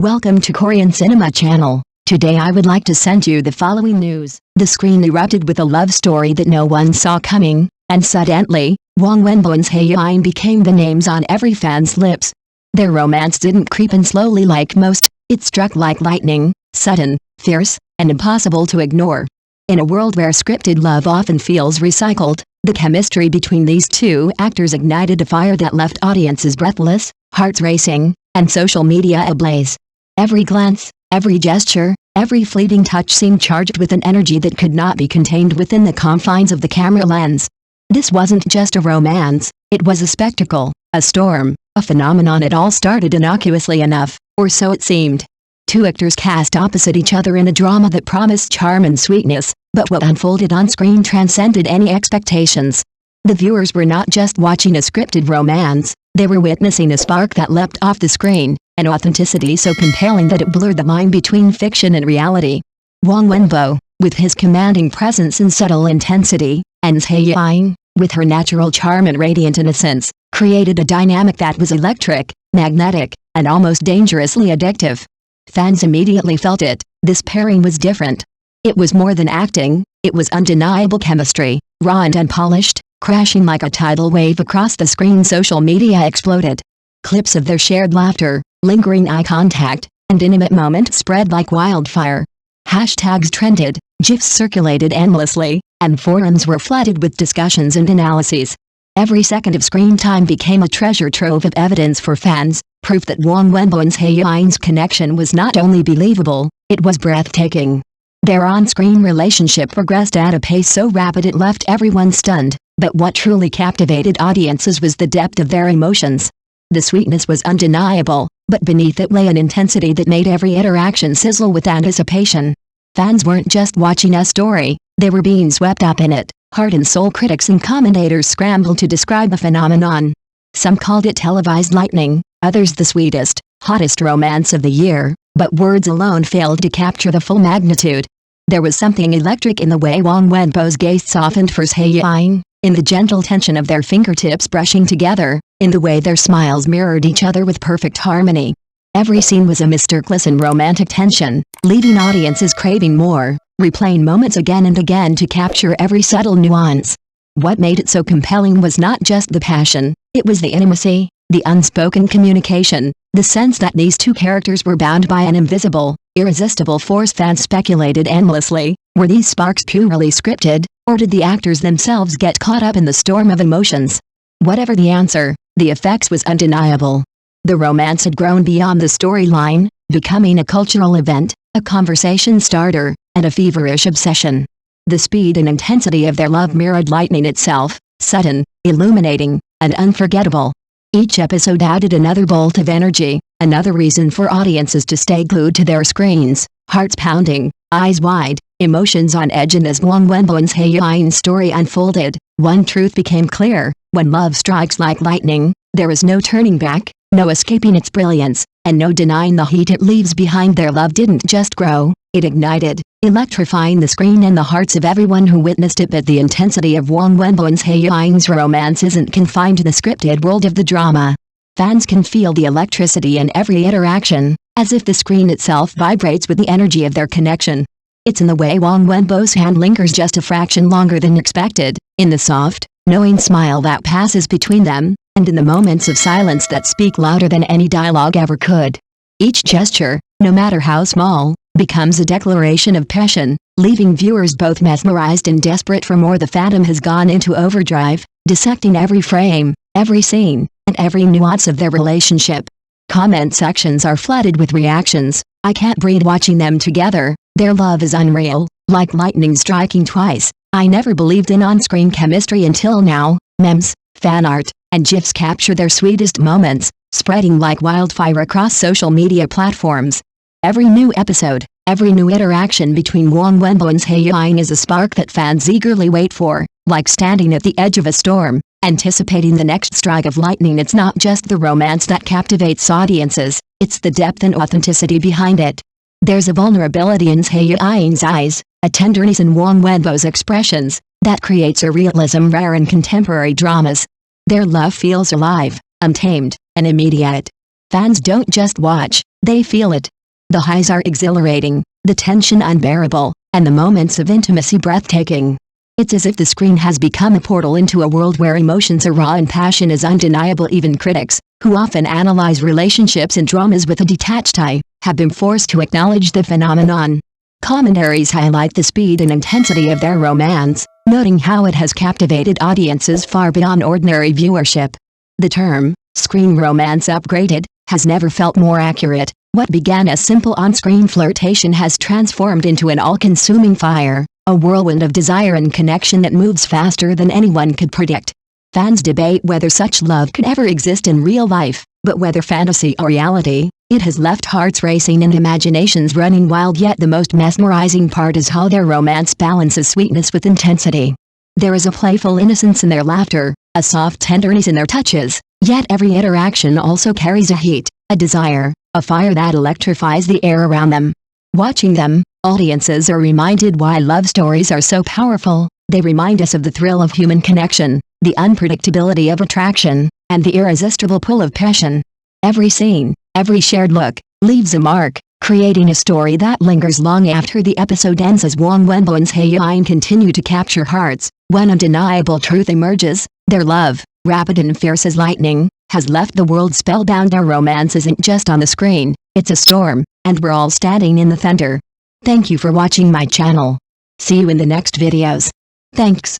Welcome to Korean Cinema Channel. Today I would like to send you the following news. The screen erupted with a love story that no one saw coming, and suddenly, Huang Wenbo and Hae-in became the names on every fan's lips. Their romance didn't creep in slowly like most, it struck like lightning, sudden, fierce, and impossible to ignore. In a world where scripted love often feels recycled, the chemistry between these two actors ignited a fire that left audiences breathless, hearts racing, and social media ablaze. Every glance, every gesture, every fleeting touch seemed charged with an energy that could not be contained within the confines of the camera lens. This wasn't just a romance, it was a spectacle, a storm, a phenomenon. It all started innocuously enough, or so it seemed. Two actors cast opposite each other in a drama that promised charm and sweetness, but what unfolded on screen transcended any expectations. The viewers were not just watching a scripted romance, they were witnessing a spark that leapt off the screen, an authenticity so compelling that it blurred the line between fiction and reality. Huang Wenbo, with his commanding presence and subtle intensity, and Hae-in, with her natural charm and radiant innocence, created a dynamic that was electric, magnetic, and almost dangerously addictive. Fans immediately felt it. This pairing was different. It was more than acting, it was undeniable chemistry, raw and unpolished, crashing like a tidal wave across the screen. Social media exploded. Clips of their shared laughter, lingering eye contact, and intimate moments spread like wildfire. Hashtags trended, GIFs circulated endlessly, and forums were flooded with discussions and analyses. Every second of screen time became a treasure trove of evidence for fans, proof that Huang Wenbo and Hae-in's connection was not only believable, it was breathtaking. Their on-screen relationship progressed at a pace so rapid it left everyone stunned, but what truly captivated audiences was the depth of their emotions. The sweetness was undeniable, but beneath it lay an intensity that made every interaction sizzle with anticipation. Fans weren't just watching a story, they were being swept up in it. Heart and soul critics and commentators scrambled to describe the phenomenon. Some called it televised lightning, others the sweetest, hottest romance of the year, but words alone failed to capture the full magnitude. There was something electric in the way Huang Wenbo's gaze softened for Hae-in, in the gentle tension of their fingertips brushing together, in the way their smiles mirrored each other with perfect harmony. Every scene was a masterclass in romantic tension, leaving audiences craving more, replaying moments again and again to capture every subtle nuance. What made it so compelling was not just the passion, it was the intimacy, the unspoken communication, the sense that these two characters were bound by an invisible, irresistible force. Fans speculated endlessly, were these sparks purely scripted, or did the actors themselves get caught up in the storm of emotions? Whatever the answer, the effects was undeniable. The romance had grown beyond the storyline, becoming a cultural event, a conversation starter, and a feverish obsession. The speed and intensity of their love mirrored lightning itself, sudden, illuminating, and unforgettable. Each episode added another bolt of energy, another reason for audiences to stay glued to their screens, hearts pounding, eyes wide, emotions on edge. And as Huang Wenbo and Hae-in's story unfolded, one truth became clear: when love strikes like lightning, there is no turning back, no escaping its brilliance, and no denying the heat it leaves behind. Their love didn't just grow, it ignited, electrifying the screen and the hearts of everyone who witnessed it. But the intensity of Huang Wenbo and Hae-in's romance isn't confined to the scripted world of the drama. Fans can feel the electricity in every interaction, as if the screen itself vibrates with the energy of their connection. It's in the way Huang Wenbo's hand lingers just a fraction longer than expected, in the soft, knowing smile that passes between them, and in the moments of silence that speak louder than any dialogue ever could. Each gesture, no matter how small, becomes a declaration of passion, leaving viewers both mesmerized and desperate for more. The fandom has gone into overdrive, dissecting every frame, every scene, and every nuance of their relationship. Comment sections are flooded with reactions. "I can't breathe watching them together, their love is unreal, like lightning striking twice. I never believed in on-screen chemistry until now." Memes, fan art, and GIFs capture their sweetest moments, spreading like wildfire across social media platforms. Every new episode, every new interaction between Huang Wenbo and Hae-in is a spark that fans eagerly wait for, like standing at the edge of a storm, anticipating the next strike of lightning. It's not just the romance that captivates audiences, it's the depth and authenticity behind it. There's a vulnerability in Hae-in's eyes, a tenderness in Huang Wenbo's expressions, that creates a realism rare in contemporary dramas. Their love feels alive, untamed, and immediate. Fans don't just watch, they feel it. The highs are exhilarating, the tension unbearable, and the moments of intimacy breathtaking. It's as if the screen has become a portal into a world where emotions are raw and passion is undeniable. Even critics, who often analyze relationships and dramas with a detached eye, have been forced to acknowledge the phenomenon. Commentaries highlight the speed and intensity of their romance, noting how it has captivated audiences far beyond ordinary viewership. The term, screen romance upgraded, has never felt more accurate. What began as simple on-screen flirtation has transformed into an all-consuming fire, a whirlwind of desire and connection that moves faster than anyone could predict. Fans debate whether such love could ever exist in real life, but whether fantasy or reality, it has left hearts racing and imaginations running wild. Yet the most mesmerizing part is how their romance balances sweetness with intensity. There is a playful innocence in their laughter, a soft tenderness in their touches, yet every interaction also carries a heat, a desire, a fire that electrifies the air around them. Watching them, audiences are reminded why love stories are so powerful. They remind us of the thrill of human connection, the unpredictability of attraction, and the irresistible pull of passion. Every scene, every shared look, leaves a mark, creating a story that lingers long after the episode ends. As Huang Wenbo and Hae-in continue to capture hearts, one undeniable truth emerges: their love, rapid and fierce as lightning, has left the world spellbound. Their romance isn't just on the screen, it's a storm, and we're all standing in the thunder. Thank you for watching my channel. See you in the next videos. Thanks.